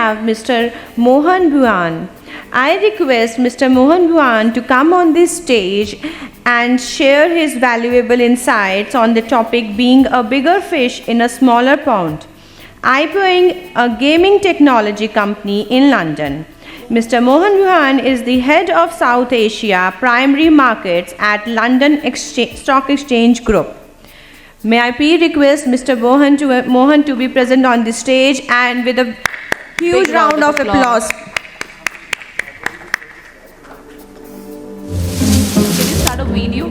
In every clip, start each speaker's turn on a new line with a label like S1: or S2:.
S1: have Mr. Mohan Bhuyan. I request Mr. Mohan Bhuyan to come on this stage and share his valuable insights on the topic being a bigger fish in a smaller pond. IPOing, a gaming technology company in London. Mr. Mohan Bhuyan is the head of South Asia primary markets at London Stock Exchange Group. May I please request Mr. Mohan to be present on the stage and with a huge round of applause. Can
S2: you start a video?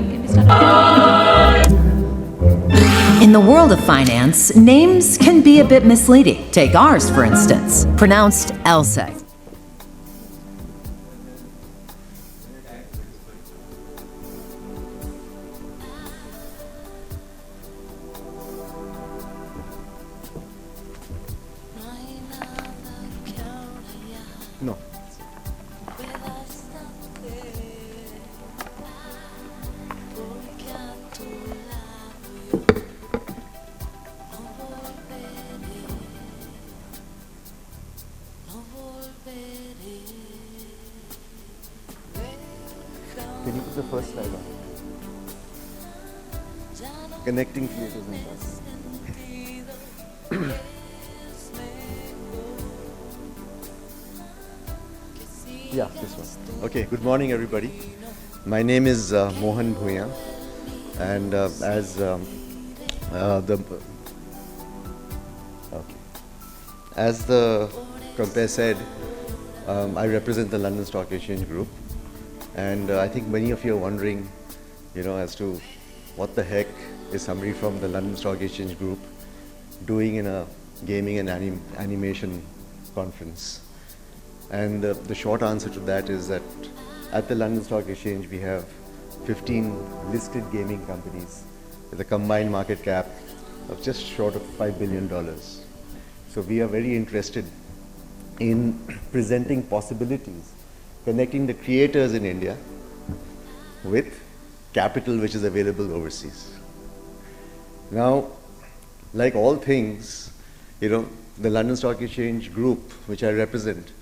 S3: In the world of finance, names can be a bit misleading. Take ours, for instance, pronounced Elseg.
S4: No. Can you put the first slide on? Connecting creators and customers. Yeah, this one. Okay, good morning everybody. My name is Mohan Bhuyan, and as the compare said, I represent the London Stock Exchange Group, and I think many of you are wondering, as to what the heck is somebody from the London Stock Exchange Group doing in a gaming and animation conference. And the short answer to that is that at the London Stock Exchange we have 15 listed gaming companies with a combined market cap of just short of $5 billion. So we are very interested in presenting possibilities, connecting the creators in India with capital which is available overseas. Now, like all things, the London Stock Exchange Group, which I represent,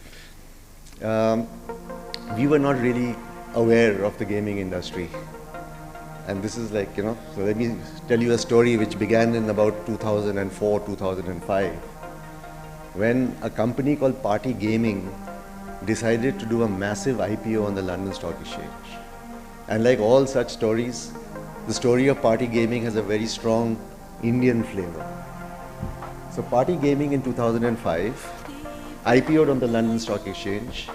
S4: we were not really aware of the gaming industry. And this is like, so let me tell you a story which began in about 2004, 2005, when a company called Party Gaming decided to do a massive IPO on the London Stock Exchange. And like all such stories, the story of Party Gaming has a very strong Indian flavor. So Party Gaming in 2005 IPO'd on the London Stock Exchange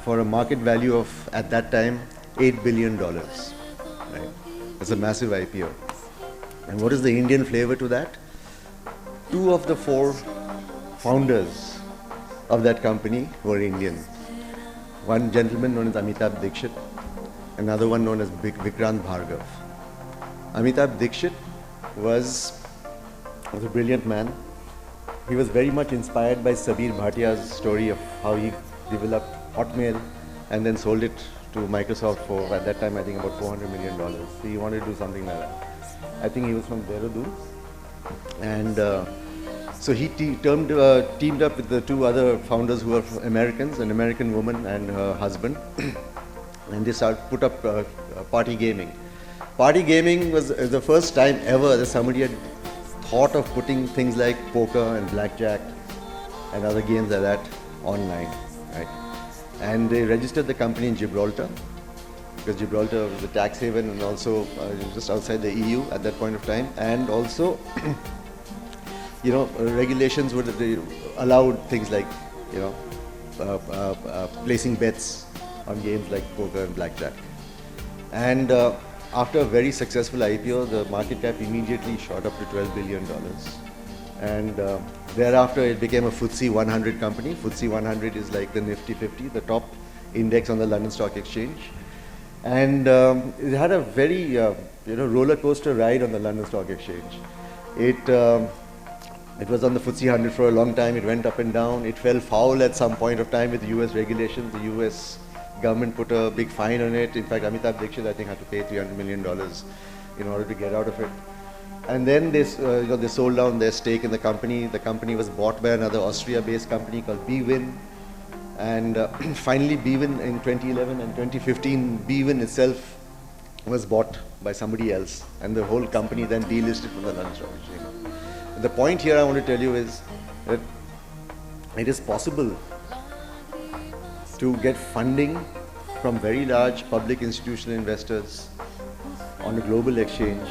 S4: for a market value of, at that time, $8 billion. Right? It's a massive IPO. And what is the Indian flavor to that? 2 of the 4 founders of that company were Indian. One gentleman known as Amitabh Dixit, another one known as Vikrant Bhargav. Amitabh Dixit was a brilliant man. He was very much inspired by Sabir Bhatia's story of how he developed Hotmail and then sold it to Microsoft for, at that time, I think about $400 million. So he wanted to do something like that. I think he was from Dehradun. And so he teamed up with the 2 other founders who were Americans, an American woman and her husband. And they put up Party Gaming. Party Gaming was the first time ever that somebody had thought of putting things like poker and blackjack and other games like that online, right? And they registered the company in Gibraltar, because Gibraltar was a tax haven and also just outside the EU at that point of time. And also, regulations would allowed things like, placing bets on games like poker and blackjack. And after a very successful IPO, the market cap immediately shot up to $12 billion. And thereafter, it became a FTSE 100 company. FTSE 100 is like the Nifty 50, the top index on the London Stock Exchange. And it had a very roller coaster ride on the London Stock Exchange. It was on the FTSE 100 for a long time. It went up and down. It fell foul at some point of time with US regulations. The US government put a big fine on it. In fact, Amitabh Dixit, I think, had to pay $300 million in order to get out of it. And then they sold down their stake in the company. The company was bought by another Austria-based company called Bhuyan. And finally, Bhuyan in 2011 and 2015, Bhuyan itself was bought by somebody else. And the whole company then delisted from the London Stock Exchange. The point here I want to tell you is that it is possible to get funding from very large public institutional investors on a global exchange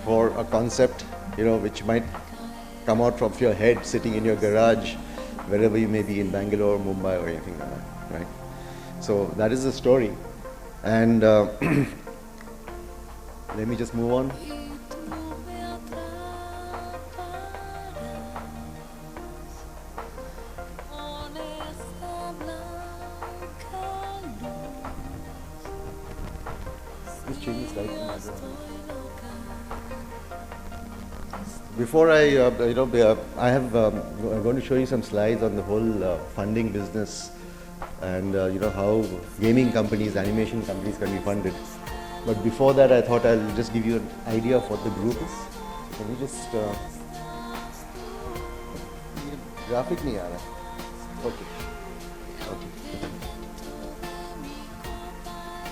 S4: for a concept, which might come out from your head sitting in your garage, wherever you may be in Bangalore, Mumbai, or anything like that, right? So that is the story. And let me just move on. Just change the slide. Before I'm going to show you some slides on the whole funding business and how gaming companies, animation companies can be funded. But before that, I thought I'll just give you an idea of what the group is. Can you just graphic nahi aa raha? Okay.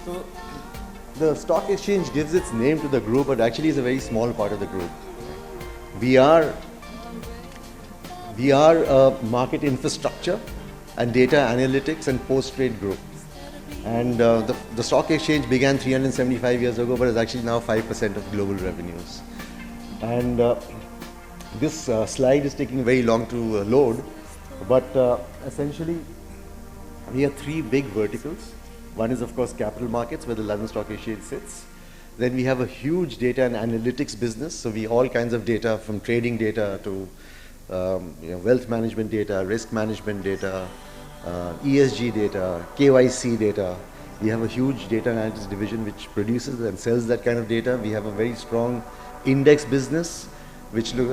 S4: So the stock exchange gives its name to the group, but actually is a very small part of the group. We are a market infrastructure and data analytics and post-trade group. And the stock exchange began 375 years ago, but is actually now 5% of global revenues. And this slide is taking very long to load, but essentially we have three big verticals. One is, of course, capital markets, where the London Stock Exchange sits. Then we have a huge data and analytics business. So we all kinds of data, from trading data to wealth management data, risk management data, ESG data, KYC data. We have a huge data analytics division which produces and sells that kind of data. We have a very strong index business, which and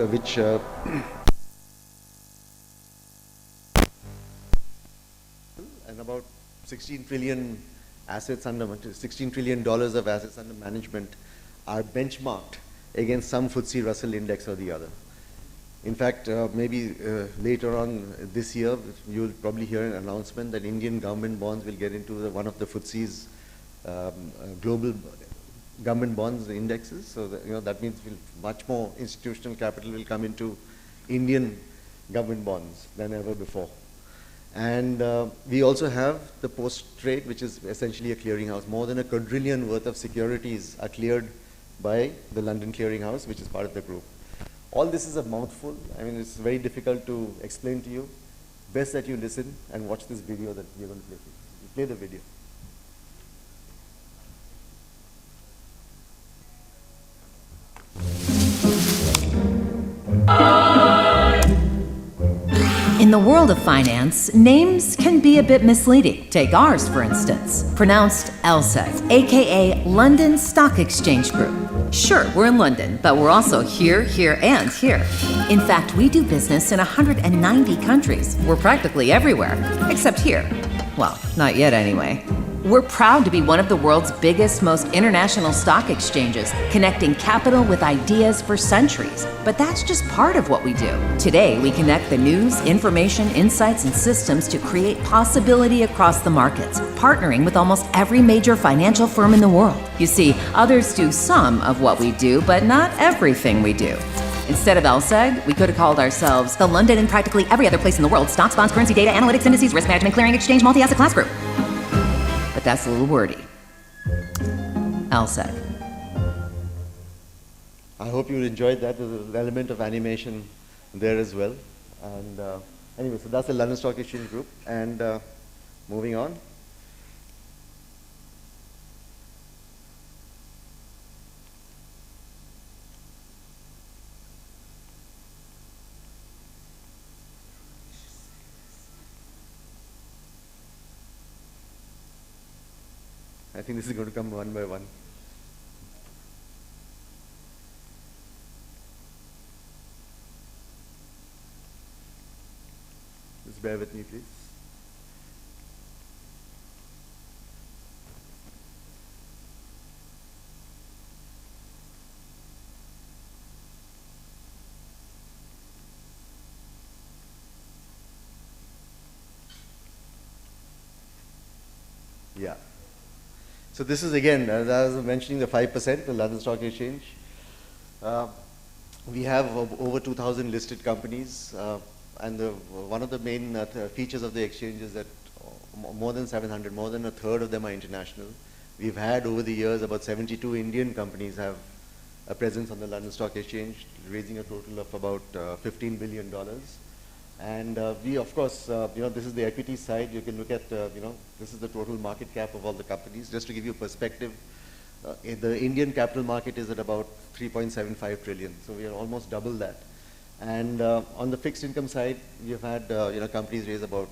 S4: about 16 trillion $16 trillion of assets under management are benchmarked against some FTSE Russell index or the other. In fact, maybe later on this year, you'll probably hear an announcement that Indian government bonds will get into one of the FTSE's global government bonds indexes. So that means much more institutional capital will come into Indian government bonds than ever before. And we also have the post-trade, which is essentially a clearinghouse. More than $1 quadrillion worth of securities are cleared by the London Clearing House, which is part of the group. All this is a mouthful. I mean, it's very difficult to explain to you. Best that you listen and watch this video that we're going to play. Play the video.
S3: In the world of finance, names can be a bit misleading. Take ours, for instance, pronounced LSEG, aka London Stock Exchange Group. Sure, we're in London, but we're also here, and here. In fact, we do business in 190 countries. We're practically everywhere, except here. Well, not yet anyway. We're proud to be one of the world's biggest, most international stock exchanges, connecting capital with ideas for centuries. But that's just part of what we do. Today, we connect the news, information, insights, and systems to create possibility across the markets, partnering with almost every major financial firm in the world. You see, others do some of what we do, but not everything we do. Instead of LSEG, we could have called ourselves the London and practically every other place in the world stocks, bonds, currency, data, analytics, indices, risk management, clearing, exchange, multi-asset class group. But that's a little wordy. LSEG.
S4: I hope you enjoyed that. There's an element of animation there as well. And anyway, so that's the London Stock Exchange Group. And moving on. I think this is going to come one by one. Just bear with me, please. Yeah. So this is again, as I was mentioning, the 5%, the London Stock Exchange. We have over 2,000 listed companies, and one of the main features of the exchange is that more than 700, more than a third of them are international. We've had over the years about 72 Indian companies have a presence on the London Stock Exchange, raising a total of about $15 billion. And we, of course, this is the equity side. You can look at, this is the total market cap of all the companies. Just to give you a perspective, the Indian capital market is at about 3.75 trillion. So we are almost double that. And on the fixed income side, we've had companies raise about,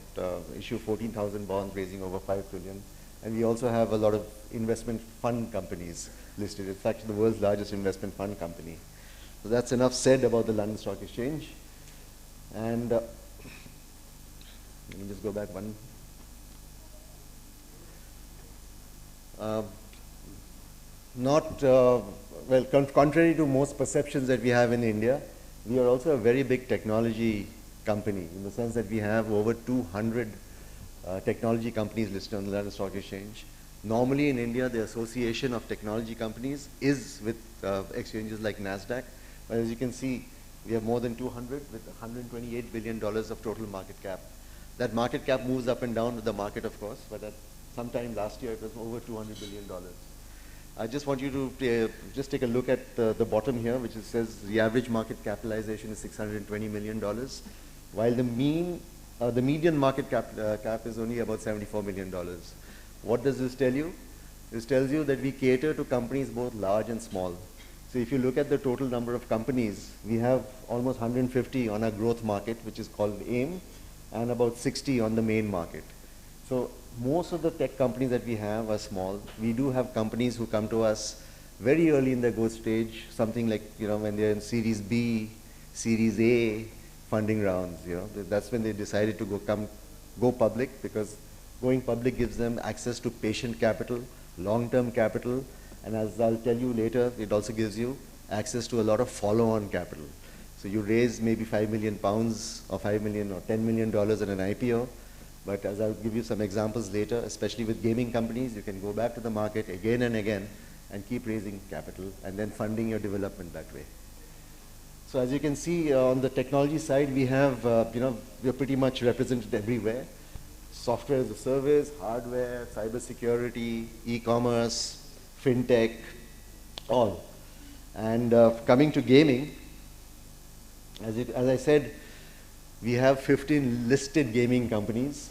S4: issue 14,000 bonds, raising over 5 trillion. And we also have a lot of investment fund companies listed. In fact, the world's largest investment fund company. So that's enough said about the London Stock Exchange. And let me just go back one. Contrary to most perceptions that we have in India, we are also a very big technology company in the sense that we have over 200 technology companies listed on the London Stock Exchange. Normally in India, the association of technology companies is with exchanges like NASDAQ. But as you can see, we have more than 200 with $128 billion of total market cap. That market cap moves up and down with the market, of course, but at sometime last year it was over $200 billion. I just want you to just take a look at the bottom here, which says the average market capitalization is $620 million, while the median market cap is only about $74 million. What does this tell you? This tells you that we cater to companies both large and small. So if you look at the total number of companies, we have almost 150 on our growth market, which is called AIM, and about 60 on the main market. So most of the tech companies that we have are small. We do have companies who come to us very early in their growth stage, something like, when they're in Series B, Series A funding rounds, that's when they decided to go public, because going public gives them access to patient capital, long-term capital, and as I'll tell you later, it also gives you access to a lot of follow-on capital. So you raise maybe 5 million pounds or 5 million or $10 million in an IPO, but as I'll give you some examples later, especially with gaming companies, you can go back to the market again and again and keep raising capital and then funding your development that way. So as you can see on the technology side, we have, we're pretty much represented everywhere. Software as a service, hardware, cybersecurity, e-commerce, fintech, all. And coming to gaming, as I said, we have 15 listed gaming companies,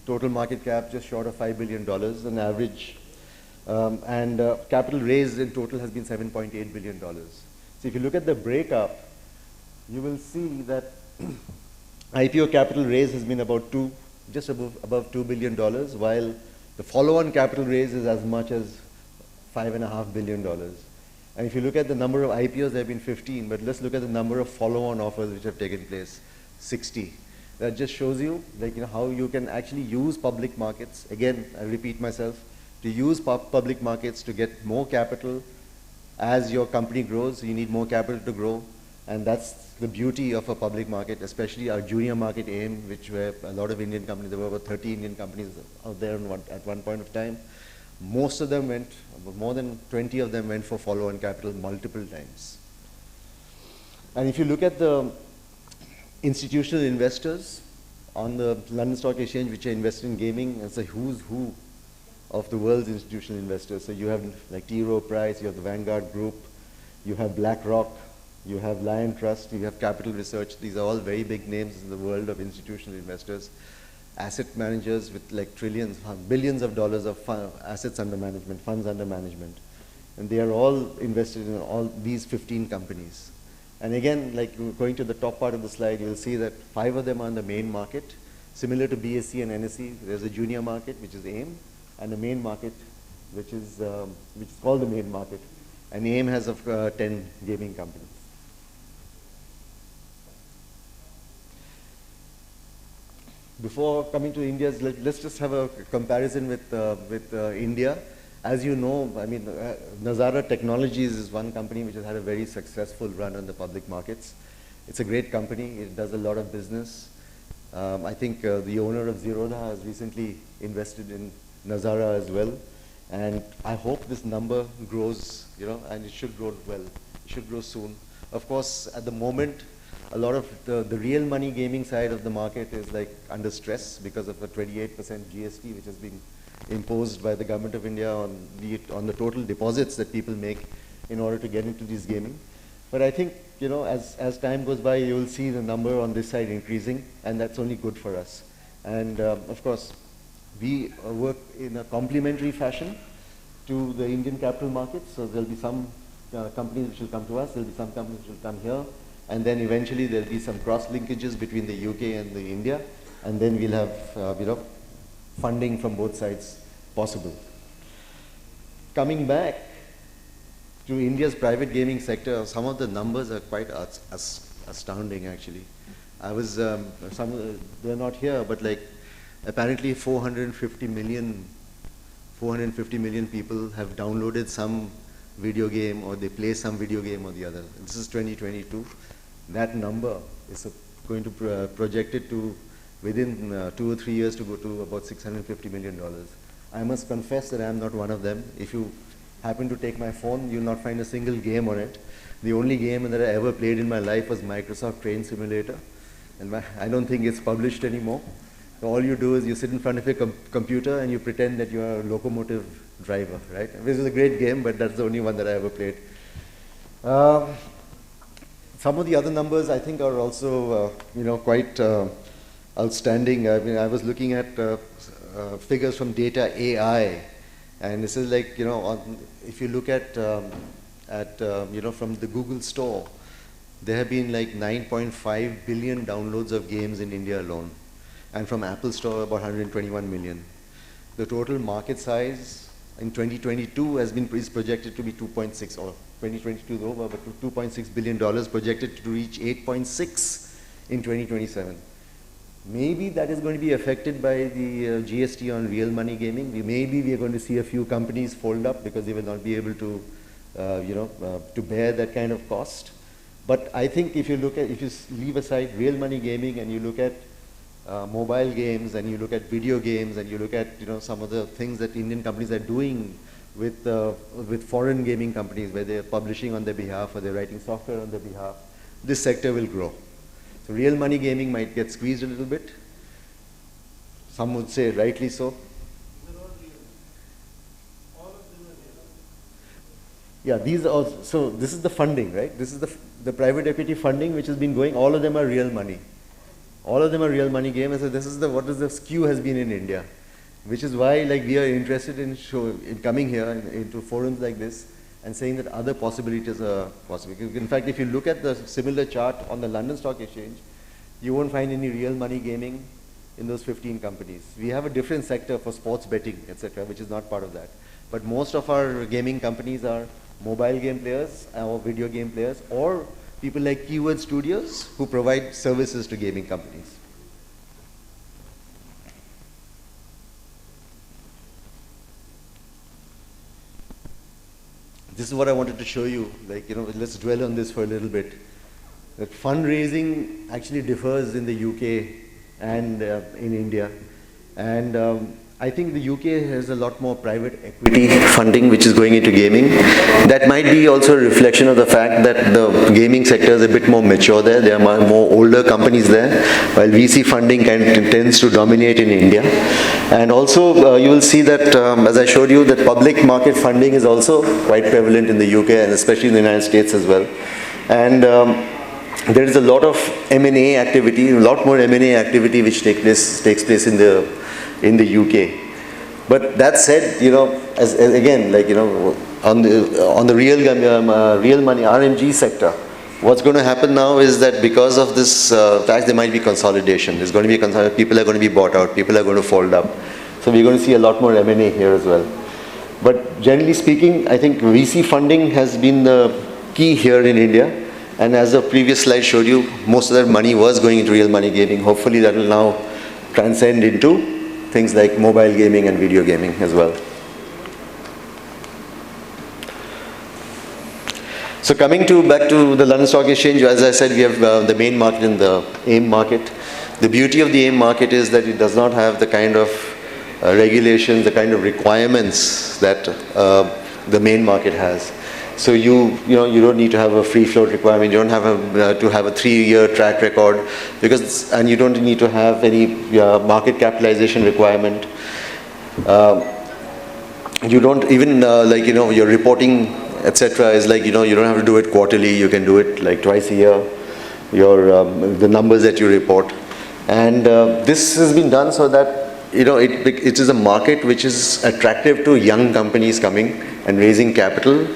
S4: total market cap just short of $5 billion on average, and capital raised in total has been $7.8 billion. So if you look at the breakup, you will see that IPO capital raise has been about just above $2 billion, while the follow-on capital raise is as much as $5.5 billion. And if you look at the number of IPOs, there have been 15, but let's look at the number of follow-on offers which have taken place, 60. That just shows you how you can actually use public markets. Again, I repeat myself, to use public markets to get more capital. As your company grows, you need more capital to grow, and that's the beauty of a public market, especially our junior market AIM, which were a lot of Indian companies. There were about 30 Indian companies out there at one point of time. Most of them went, more than 20 of them went for follow-on capital multiple times. And if you look at the institutional investors on the London Stock Exchange, which are invested in gaming, it's a who's who of the world's institutional investors. So you have like T. Rowe Price, you have the Vanguard Group, you have BlackRock, you have Lion Trust, you have Capital Research. These are all very big names in the world of institutional investors. Asset managers with like trillions, billions of dollars of assets under management, funds under management. And they are all invested in all these 15 companies. And again, like going to the top part of the slide, you'll see that 5 of them are in the main market. Similar to BSE and NSE, there's a junior market, which is AIM, and a main market, which is called the main market. And AIM has 10 gaming companies. Before coming to India, let's just have a comparison with India. As you know, I mean, Nazara Technologies is one company which has had a very successful run on the public markets. It's a great company. It does a lot of business. I think the owner of Zerodha has recently invested in Nazara as well. And I hope this number grows, and it should grow well. It should grow soon. Of course, at the moment, a lot of the real money gaming side of the market is like under stress because of the 28% GST which has been imposed by the government of India on the total deposits that people make in order to get into this gaming. But I think, as time goes by, you will see the number on this side increasing, and that's only good for us. And of course, we work in a complementary fashion to the Indian capital markets. So there'll be some companies which will come to us, there'll be some companies which will come here, and then eventually there'll be some cross linkages between the UK and the India, and then we'll have funding from both sides possible. Coming back to India's private gaming sector, some of the numbers are quite astounding actually. I was, they're not here, but like apparently 450 million people have downloaded some video game, or they play some video game or the other. This is 2022. That number is going to projected to, within 2 or 3 years, to go to about $650 million. I must confess that I am not one of them. If you happen to take my phone, you'll not find a single game on it. The only game that I ever played in my life was Microsoft Train Simulator, and I don't think it's published anymore. So all you do is you sit in front of your computer and you pretend that you are a locomotive driver, right? This is a great game, but that's the only one that I ever played. Some of the other numbers I think are also, quite outstanding. I mean, I was looking at figures from Data AI, and this is like, if you look at, from the Google Store, there have been like 9.5 billion downloads of games in India alone, and from Apple Store about 121 million. The total market size in 2022 is projected to be 2.6, or 2022 is over, but $2.6 billion projected to reach 8.6 in 2027. Maybe that is going to be affected by the GST on real money gaming. Maybe we are going to see a few companies fold up because they will not be able to, to bear that kind of cost. But I think if you leave aside real money gaming and you look at mobile games, and you look at video games, and you look at some of the things that Indian companies are doing with foreign gaming companies, where they're publishing on their behalf or they're writing software on their behalf, this sector will grow. So real money gaming might get squeezed a little bit. Some would say rightly so. Yeah, these are also, so this is the funding, right? This is the private equity funding which has been going. All of them are real money. All of them are real money games. And so this is what the skew has been in India, which is why we are interested in coming here into forums like this and saying that other possibilities are possible. In fact, if you look at the similar chart on the London Stock Exchange, you won't find any real money gaming in those 15 companies. We have a different sector for sports betting, etc., which is not part of that. But most of our gaming companies are mobile game players or video game players, or people like Keyword Studios who provide services to gaming companies. This is what I wanted to show you. Let's dwell on this for a little bit. That fundraising actually differs in the UK and in India. And I think the UK has a lot more private equity funding which is going into gaming. That might be also a reflection of the fact that the gaming sector is a bit more mature there. There are more older companies there, while VC funding tends to dominate in India. And also you will see that, as I showed you, that public market funding is also quite prevalent in the UK and especially in the United States as well. And there is a lot of M&A activity, a lot more M&A activity which takes place in the UK. But that said, again, on the real money RMG sector, what's going to happen now is that because of this tax, there might be consolidation. There's going to be consolidation. People are going to be bought out. People are going to fold up. So we're going to see a lot more M&A here as well. But generally speaking, I think VC funding has been the key here in India. And as the previous slide showed you, most of that money was going into real money gaming. Hopefully that will now transcend into things like mobile gaming and video gaming as well. So coming back to the London Stock Exchange, as I said, we have the main market and the AIM market. The beauty of the AIM market is that it does not have the kind of regulations, the kind of requirements that the main market has. So you don't need to have a free float requirement. You don't have to have a 3-year track record, and you don't need to have any market capitalization requirement. You don't even your reporting, etc. is like, you don't have to do it quarterly. You can do it like twice a year. The numbers that you report, and this has been done so that it is a market which is attractive to young companies coming and raising capital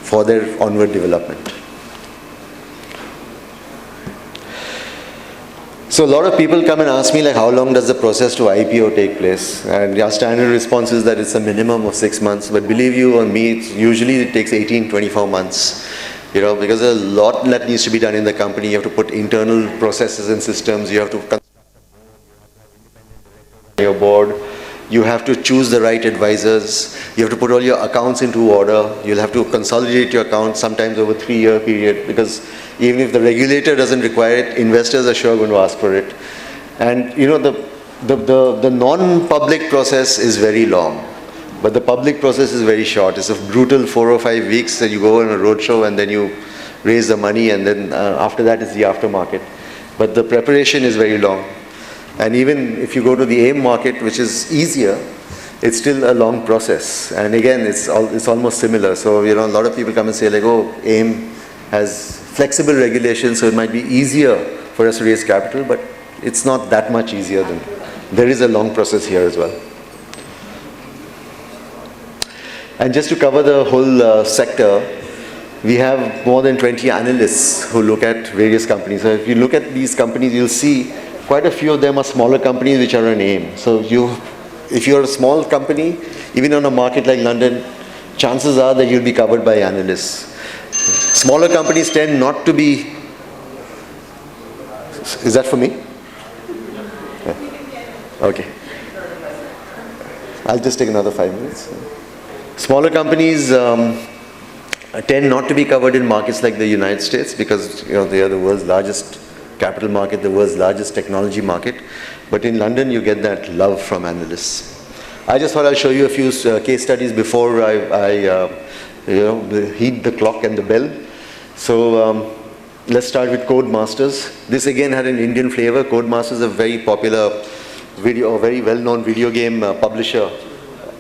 S4: for their onward development. So a lot of people come and ask me, like, how long does the process to IPO take place? And our standard response is that it's a minimum of 6 months. But believe you or me, it takes 18, 24 months. Because there's a lot that needs to be done in the company. You have to put internal processes and systems. You have to construct your board. You have to choose the right advisors. You have to put all your accounts into order. You'll have to consolidate your accounts sometimes over a 3-year period, because even if the regulator doesn't require it, investors are sure going to ask for it. And the non-public process is very long, but the public process is very short. It's a brutal 4 or 5 weeks that you go on a roadshow and then you raise the money, and then after that is the aftermarket. But the preparation is very long. And even if you go to the AIM market, which is easier, it's still a long process. And again, it's almost similar. So, a lot of people come and say, like, oh, AIM has flexible regulations, so it might be easier for us to raise capital, but it's not that much easier. There is a long process here as well. And just to cover the whole sector, we have more than 20 analysts who look at various companies. So if you look at these companies, you'll see quite a few of them are smaller companies which are on AIM. So if you're a small company, even on a market like London, chances are that you'll be covered by analysts. Smaller companies tend not to be. Is that for me? Yeah. Okay. I'll just take another 5 minutes. Smaller companies tend not to be covered in markets like the United States, because they are the world's largest capital market, the world's largest technology market. But in London, you get that love from analysts. I just thought I'll show you a few case studies before I heed the clock and the bell. So let's start with Codemasters. This again had an Indian flavor. Codemasters is a very popular very well-known video game publisher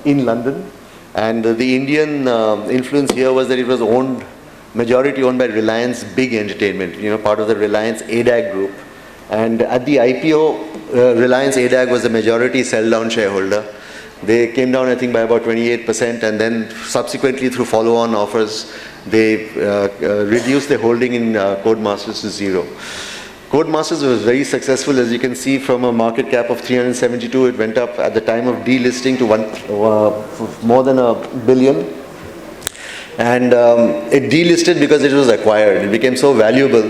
S4: in London. And the Indian influence here was that it was majority owned by Reliance Big Entertainment, part of the Reliance ADAG group. And at the IPO, Reliance ADAG was the majority sell-down shareholder. They came down, I think, by about 28%, and then subsequently through follow-on offers, they reduced their holding in Codemasters to 0. Codemasters was very successful. As you can see, from a market cap of 372, it went up at the time of delisting to more than $1 billion. And it delisted because it was acquired. It became so valuable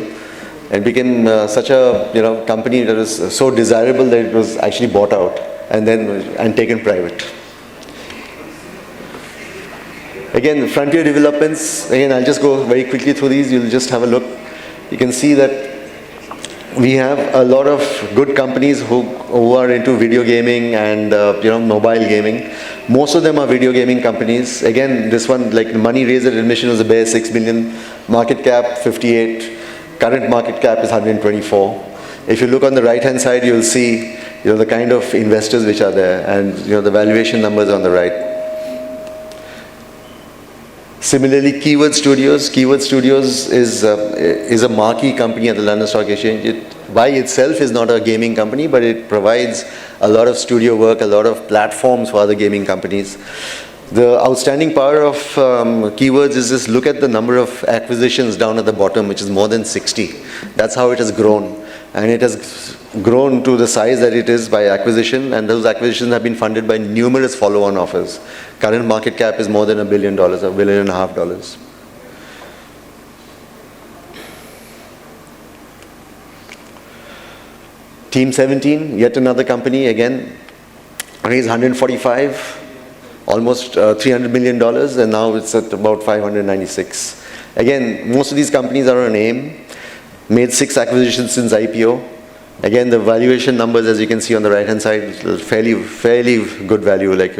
S4: and became such a company that was so desirable that it was actually bought out and taken private. Again, frontier developments. Again, I'll just go very quickly through these. You'll just have a look. You can see that we have a lot of good companies who are into video gaming and mobile gaming. Most of them are video gaming companies. Again, this one, like, money raised at admission was a bare 6 million, market cap 58, current market cap is 124. If you look on the right hand side, you'll see the kind of investors which are there, and the valuation numbers on the right. Similarly, Keyword Studios. Keyword Studios is a marquee company at the London Stock Exchange. It by itself is not a gaming company, but it provides a lot of studio work, a lot of platforms for other gaming companies. The outstanding power of Keywords is just look at the number of acquisitions down at the bottom, which is more than 60. That's how it has grown. And it has grown to the size that it is by acquisition, and those acquisitions have been funded by numerous follow-on offers. Current market cap is more than $1 billion, $1.5 billion. Team 17, yet another company, again, raised 145, almost $300 million, and now it's at about 596. Again, most of these companies are on AIM, made 6 acquisitions since IPO. Again, the valuation numbers, as you can see on the right-hand side, fairly good value, like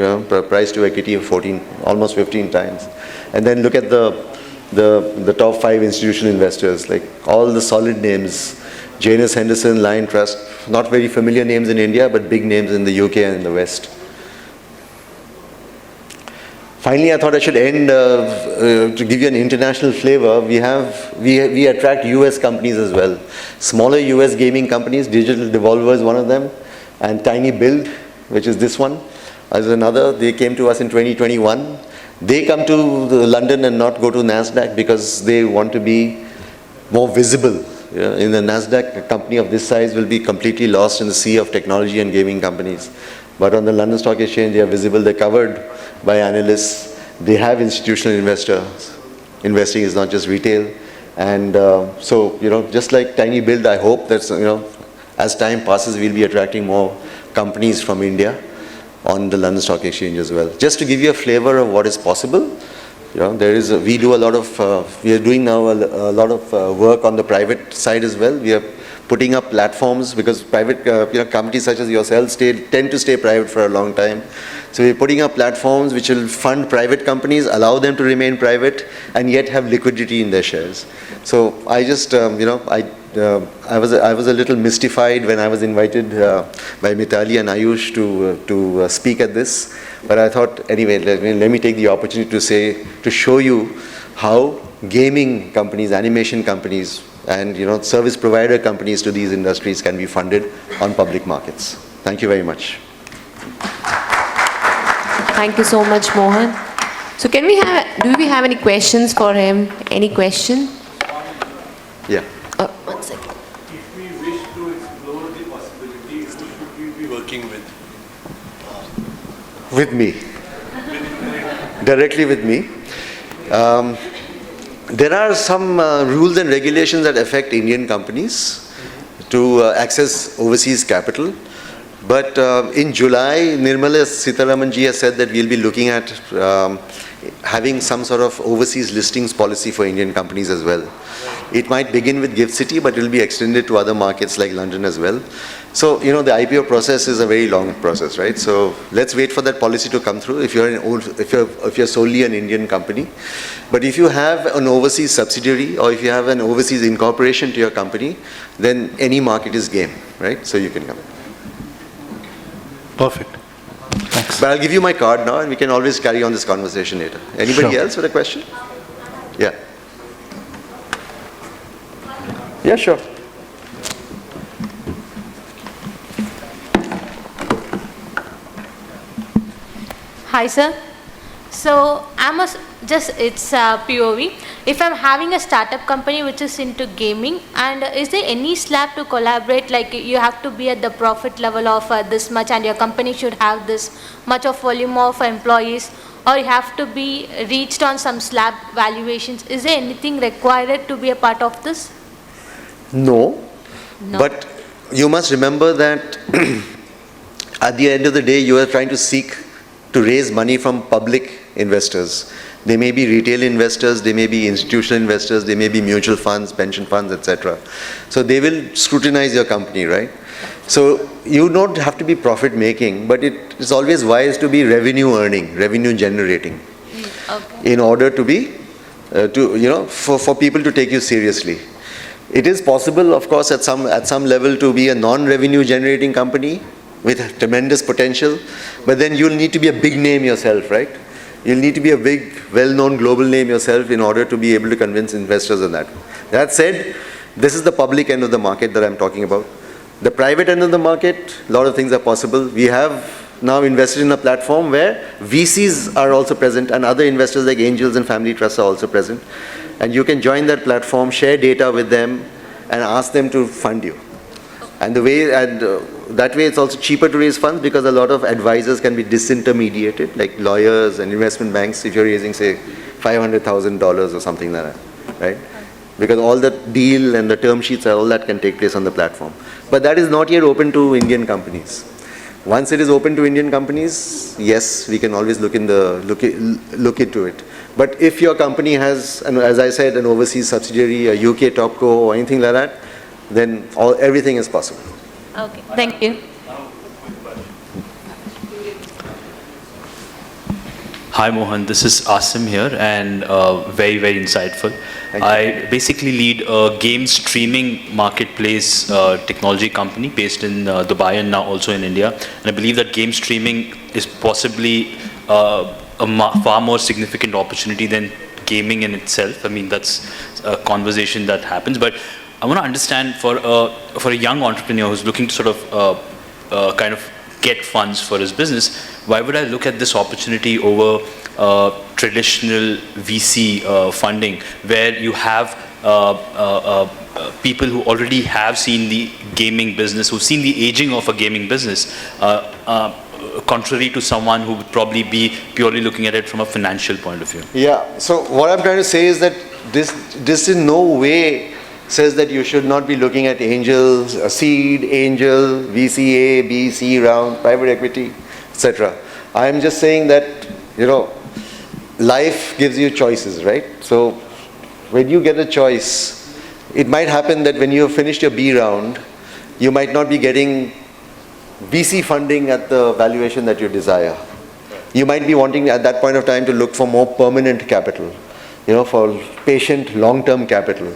S4: price to equity of 14, almost 15 times. And then look at the top 5 institutional investors, like all the solid names: Janus Henderson, Lion Trust, not very familiar names in India, but big names in the UK and in the West. Finally, I thought I should end to give you an international flavor. We attract US companies as well. Smaller US gaming companies, Digital Devolver is one of them, and Tiny Build, which is this one, is another. They came to us in 2021. They come to London and not go to NASDAQ because they want to be more visible. In the NASDAQ, a company of this size will be completely lost in the sea of technology and gaming companies. But on the London Stock Exchange, they are visible, they're covered by analysts, they have institutional investors. Investing is not just retail. And so, just like Tiny Build, I hope that, as time passes, we'll be attracting more companies from India on the London Stock Exchange as well. Just to give you a flavor of what is possible, we do a lot of, we are doing now a lot of work on the private side as well. We are putting up platforms because private companies such as yourselves tend to stay private for a long time. So we're putting up platforms which will fund private companies, allow them to remain private, and yet have liquidity in their shares. So I just, I was a little mystified when I was invited by Mitali and Ayush to speak at this. But I thought, anyway, let me take the opportunity to show you how gaming companies, animation companies, and service provider companies to these industries can be funded on public markets. Thank you very much.
S2: Thank you so much, Mohan. So do we have any questions for him? Any question?
S4: Yeah.
S2: One second.
S5: If we wish to explore the possibility, who should we be working with?
S4: With me. Directly with me. There are some rules and regulations that affect Indian companies to access overseas capital. But in July, Nirmala Sitharaman ji has said that we'll be looking at having some sort of overseas listings policy for Indian companies as well. It might begin with GIFT City, but it will be extended to other markets like London as well. So, the IPO process is a very long process, right? So let's wait for that policy to come through if you're solely an Indian company. But if you have an overseas subsidiary or if you have an overseas incorporation to your company, then any market is game, right? So you can come.
S5: Perfect. Thanks.
S4: But I'll give you my card now and we can always carry on this conversation later. Anybody else with a question? Yeah. Yeah, sure.
S6: Hi, sir. So it's POV. If I'm having a startup company which is into gaming, and is there any slab to collaborate? Like you have to be at the profit level of this much, and your company should have this much of volume of employees, or you have to be reached on some slab valuations. Is there anything required to be a part of this?
S4: No. But you must remember that at the end of the day, you are trying to seek to raise money from public investors. They may be retail investors, they may be institutional investors, they may be mutual funds, pension funds, etc. So they will scrutinize your company, right? So you don't have to be profit making, but it is always wise to be revenue earning, revenue generating, in order to be, for people to take you seriously. It is possible, of course, at some level to be a non-revenue generating company with tremendous potential, but then you'll need to be a big name yourself, right? You'll need to be a big, well-known global name yourself in order to be able to convince investors on that. That said, this is the public end of the market that I'm talking about. The private end of the market, a lot of things are possible. We have now invested in a platform where VCs are also present and other investors like angels and family trusts are also present. And you can join that platform, share data with them, and ask them to fund you. And that way it's also cheaper to raise funds because a lot of advisors can be disintermediated, like lawyers and investment banks, if you're raising, say, $500,000 or something like that, right? Because all the deal and the term sheets, all that can take place on the platform. But that is not yet open to Indian companies. Once it is open to Indian companies, yes, we can always look into it. But if your company has, as I said, an overseas subsidiary, a UK topco, or anything like that, then everything is possible.
S6: Okay, thank you.
S7: Hi Mohan, this is Asim here, and very, very insightful. I basically lead a game streaming marketplace technology company based in Dubai and now also in India. And I believe that game streaming is possibly far more significant opportunity than gaming in itself. I mean, that's a conversation that happens. But I want to understand for a young entrepreneur who's looking to sort of kind of get funds for his business, why would I look at this opportunity over traditional VC funding, where you have people who already have seen the gaming business, who've seen the aging of a gaming business, contrary to someone who would probably be purely looking at it from a financial point of view?
S4: Yeah, so what I'm trying to say is that this in no way says that you should not be looking at angels, seed, angel, VC A, B, C round, private equity, etc. I'm just saying that, life gives you choices, right? So when you get a choice, it might happen that when you have finished your B round, you might not be getting VC funding at the valuation that you desire. You might be wanting at that point of time to look for more permanent capital, for patient long-term capital.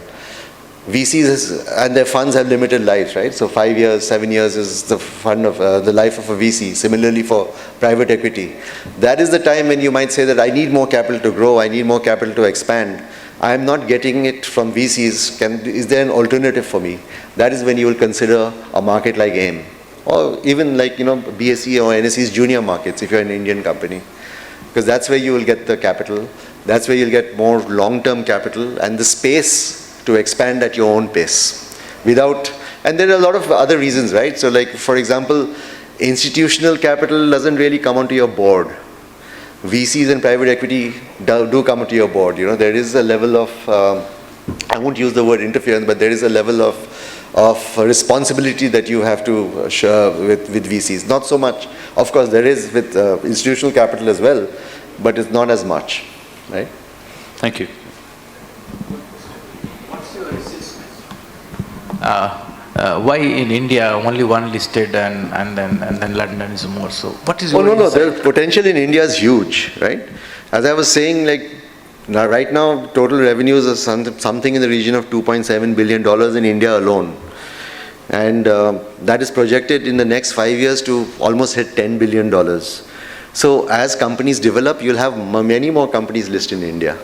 S4: VCs and their funds have limited lives, right? So 5 years, 7 years is the fund of the life of a VC. Similarly for private equity, that is the time when you might say that I need more capital to grow, I need more capital to expand. I am not getting it from VCs. Is there an alternative for me? That is when you will consider a market like AIM, or even like BSE or NSE's junior markets if you're an Indian company, because that's where you will get the capital. That's where you'll get more long-term capital and the space to expand at your own pace and there are a lot of other reasons, right? So like, for example, institutional capital doesn't really come onto your board. VCs and private equity do come onto your board. There is a level of, I won't use the word interference, but there is a level of responsibility that you have to share with VCs. Not so much, of course there is with institutional capital as well, but it's not as much, right?
S7: Thank you.
S8: Why in India only one listed and then London is more? So what is your
S4: no, the potential in India is huge, right? As I was saying, like right now total revenues are something in the region of $2.7 billion in India alone, and that is projected in the next 5 years to almost hit $10 billion. So as companies develop, you'll have many more companies listed in India.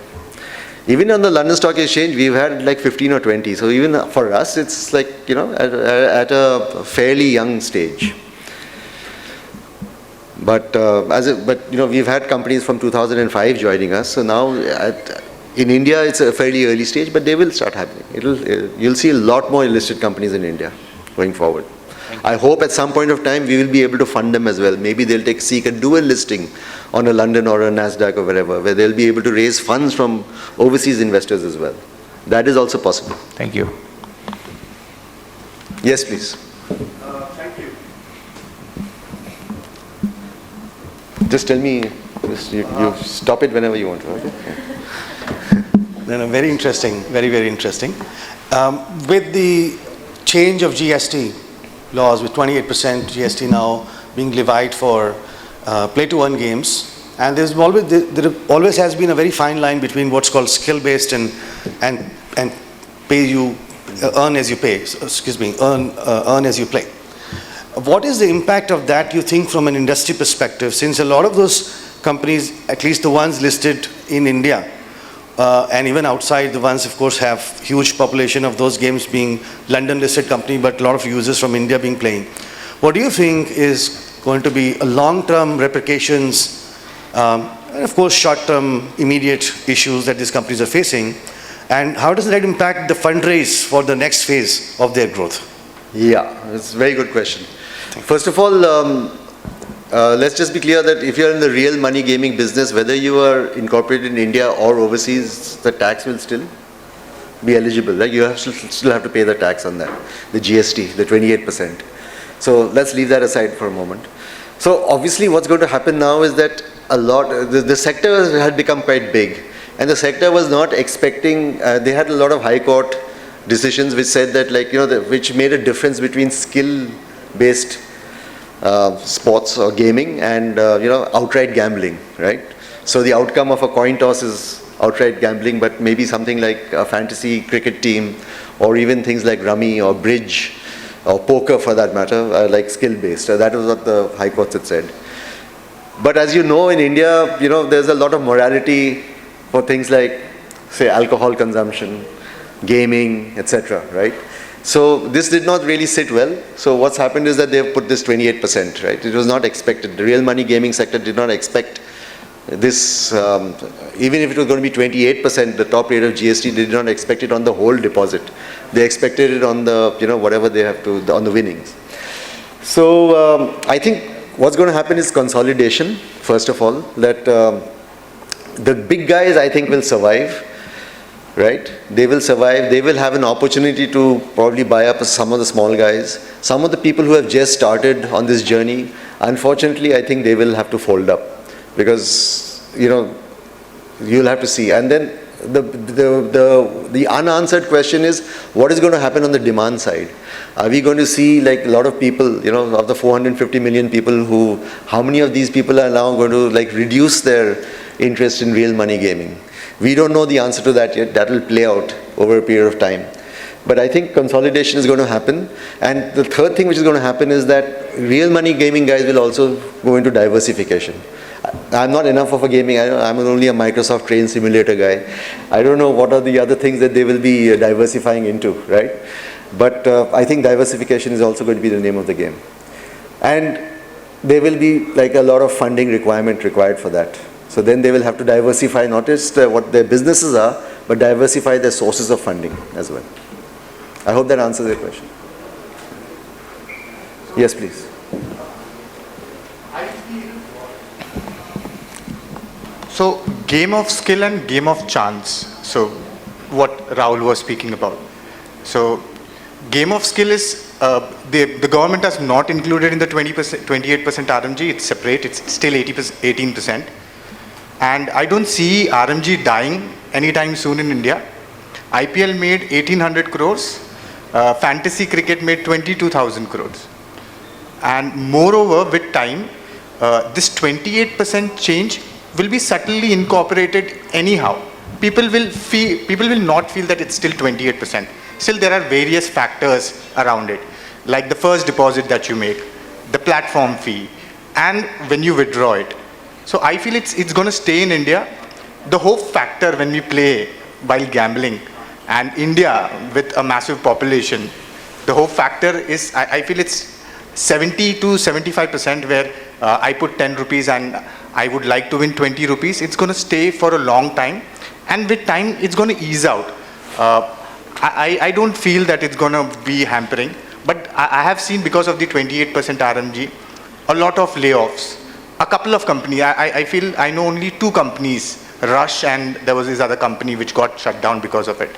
S4: Even on the London Stock Exchange, we've had like 15 or 20. So even for us, it's like, at a fairly young stage. But we've had companies from 2005 joining us. So now in India, it's a fairly early stage, but they will start happening. You'll see a lot more listed companies in India going forward. I hope at some point of time we will be able to fund them as well. Maybe they'll seek a dual listing on a London or a NASDAQ or wherever, where they'll be able to raise funds from overseas investors as well. That is also possible.
S8: Thank you.
S4: Yes, please.
S5: Thank you.
S4: Just tell me, you stop it whenever you want to. Okay?
S9: No, very interesting, very, very interesting. With the change of GST laws, with 28% GST now being levied for play-to-earn games, and there always has been a very fine line between what's called skill-based and earn as you pay. Earn as you play. What is the impact of that, you think, from an industry perspective, since a lot of those companies, at least the ones listed in India, and even outside, the ones, of course, have huge population of those games being London-listed company, but a lot of users from India being playing. What do you think is going to be a long-term repercussions, and of course, short-term immediate issues that these companies are facing, and how does that impact the fundraise for the next phase of their growth?
S4: Yeah, it's a very good question. First of all, let's just be clear that if you're in the real money gaming business, whether you are incorporated in India or overseas, the tax will still be eligible. Like you still have to pay the tax on that, the GST, the 28%. So let's leave that aside for a moment. So obviously what's going to happen now is that the sector had become quite big, and the sector was not expecting, they had a lot of high court decisions which said that, like, which made a difference between skill based sports or gaming and outright gambling, right? So the outcome of a coin toss is outright gambling, but maybe something like a fantasy cricket team or even things like rummy or bridge or poker for that matter are like skill based. That was what the High Court had said. But as you know, in India, there's a lot of morality for things like, say, alcohol consumption, gaming, etc., right? So this did not really sit well. So what's happened is that they've put this 28%, right? It was not expected. The real money gaming sector did not expect this, even if it was going to be 28%, the top rate of GST, they did not expect it on the whole deposit. They expected it on the, whatever they have to, on the winnings. So I think what's going to happen is consolidation, first of all, that the big guys, I think, will survive, right? They will survive. They will have an opportunity to probably buy up some of the small guys. Some of the people who have just started on this journey, unfortunately, I think they will have to fold up because, you'll have to see. And then the unanswered question is, what is going to happen on the demand side? Are we going to see like a lot of people, of the 450 million people how many of these people are now going to like reduce their interest in real money gaming? We don't know the answer to that yet. That will play out over a period of time. But I think consolidation is going to happen. And the third thing which is going to happen is that real money gaming guys will also go into diversification. I'm not enough of a gaming, I'm only a Microsoft train simulator guy. I don't know what are the other things that they will be diversifying into, right? But I think diversification is also going to be the name of the game. And there will be like a lot of funding required for that. So then they will have to diversify not just what their businesses are, but diversify their sources of funding as well. I hope that answers your question. Yes, please.
S10: So, game of skill and game of chance. So, what Rahul was speaking about. So, game of skill is, the government has not included in the 28% RMG, it's separate, it's still 18%. And I don't see RMG dying anytime soon in India. IPL made 1800 crores, fantasy cricket made 22,000 crores. And moreover, with time, this 28% change will be subtly incorporated anyhow. People will not feel that it's still 28%. Still, there are various factors around it, like the first deposit that you make, the platform fee, and when you withdraw it. So I feel it's going to stay in India. The hope factor when we play while gambling, and India with a massive population, the hope factor is, I feel it's 70 to 75%, where I put 10 rupees and I would like to win 20 rupees. It's going to stay for a long time, and with time it's going to ease out. I don't feel that it's going to be hampering, but I have seen, because of the 28% RMG, a lot of layoffs. A couple of companies, I know only 2 companies, Rush and there was this other company which got shut down because of it.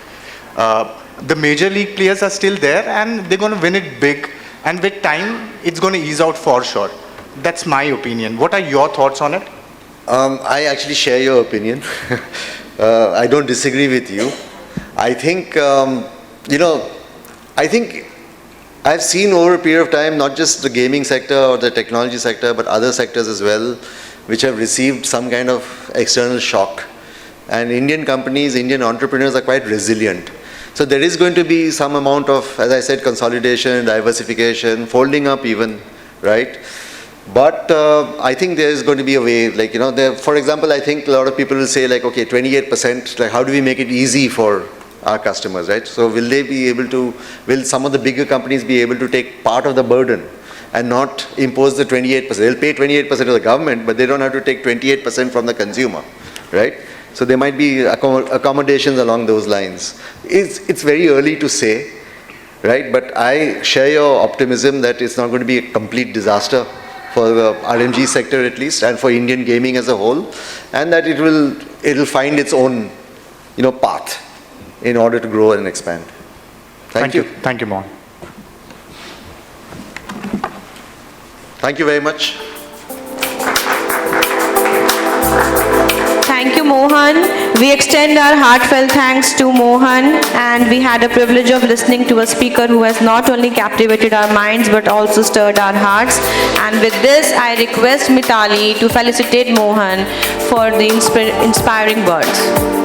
S10: The major league players are still there and they're going to win it big, and with time it's going to ease out for sure. That's my opinion. What are your thoughts on it?
S4: I actually share your opinion. I don't disagree with you. I think, I think I've seen over a period of time, not just the gaming sector or the technology sector, but other sectors as well, which have received some kind of external shock. And Indian companies, Indian entrepreneurs are quite resilient. So there is going to be some amount of, as I said, consolidation, diversification, folding up even, right? But I think there is going to be a way, like, for example, I think a lot of people will say like, okay, 28%, like how do we make it easy for our customers, right? So will they be able to, will some of the bigger companies be able to take part of the burden and not impose the 28%? They'll pay 28% to the government, but they don't have to take 28% from the consumer, right? So there might be accommodations along those lines. It's very early to say, right? But I share your optimism that it's not going to be a complete disaster for the RMG sector at least, and for Indian gaming as a whole, and that it'll find its own, path in order to grow and expand. Thank you.
S10: Thank you, Mohan.
S4: Thank you very much.
S1: Thank you, Mohan. We extend our heartfelt thanks to Mohan, and we had a privilege of listening to a speaker who has not only captivated our minds but also stirred our hearts. And with this, I request Mitali to felicitate Mohan for the inspiring words.